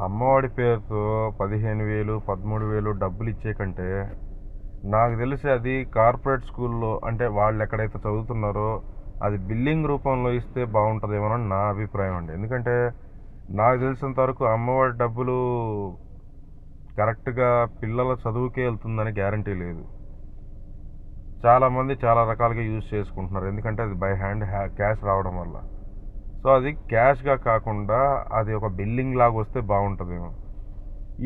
అమ్మఒడి పేరుతో 15,000, 13,000 డబ్బులు ఇచ్చే కంటే నాకు తెలిసి అది కార్పొరేట్ స్కూల్లో అంటే వాళ్ళు ఎక్కడైతే చదువుతున్నారో అది బిల్లింగ్ రూపంలో ఇస్తే బాగుంటుందేమోనని నా అభిప్రాయం అండి. ఎందుకంటే నాకు తెలిసినంత వరకు అమ్మఒడి డబ్బులు కరెక్ట్గా పిల్లల చదువుకే వెళ్తుందని గ్యారంటీ లేదు. చాలామంది చాలా రకాలుగా యూజ్ చేసుకుంటున్నారు, ఎందుకంటే అది బై హ్యాండ్ క్యాష్ రావడం వల్ల. సో అది క్యాష్గా కాకుండా అది ఒక బిల్లింగ్ లాగా వస్తే బాగుంటుందేమో.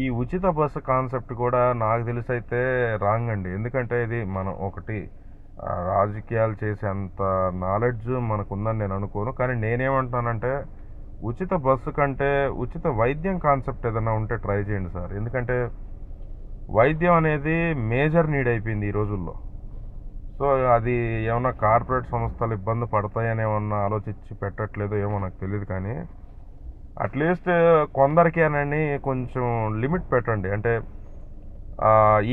ఈ ఉచిత బస్సు కాన్సెప్ట్ కూడా నాకు తెలిసి అయితే రాంగ్ అండి. ఎందుకంటే ఇది మనం ఒకటి రాజకీయాలు చేసేంత నాలెడ్జ్ మనకుందని నేను అనుకోను. కానీ నేనేమంటున్నానంటే ఉచిత బస్సు కంటే ఉచిత వైద్యం కాన్సెప్ట్ ఏదైనా ఉంటే ట్రై చేయండి సార్. ఎందుకంటే వైద్యం అనేది మేజర్ నీడ్ అయిపోయింది ఈ రోజుల్లో. సో అది ఏమన్నా కార్పొరేట్ సంస్థలు ఇబ్బంది పడతాయని ఏమన్నా ఆలోచించి పెట్టట్లేదో ఏమో నాకు తెలియదు. కానీ అట్లీస్ట్ కొందరికేనని కొంచెం లిమిట్ పెట్టండి. అంటే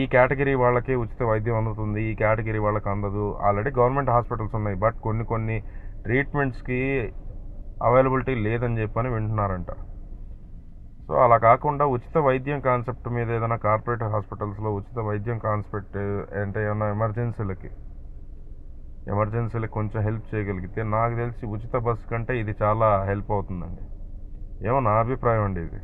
ఈ కేటగిరీ వాళ్ళకి ఉచిత వైద్యం అందుతుంది, ఈ కేటగిరీ వాళ్ళకి అందదు. ఆల్రెడీ గవర్నమెంట్ హాస్పిటల్స్ ఉన్నాయి, బట్ కొన్ని ట్రీట్మెంట్స్కి అవైలబిలిటీ లేదని చెప్పని వింటున్నారంట. సో అలా కాకుండా ఉచిత వైద్యం కాన్సెప్ట్ మీద ఏదైనా కార్పొరేట్ హాస్పిటల్స్లో ఉచిత వైద్యం కాన్సెప్ట్ అంటే ఏమన్నా ఎమర్జెన్సీలకి కొంచెం హెల్ప్ చేయగలిగితే నాకు తెలిసి ఉచిత బస్సు కంటే ఇది చాలా హెల్ప్ అవుతుందండి. ఏమో నా అభిప్రాయం అండి ఇది.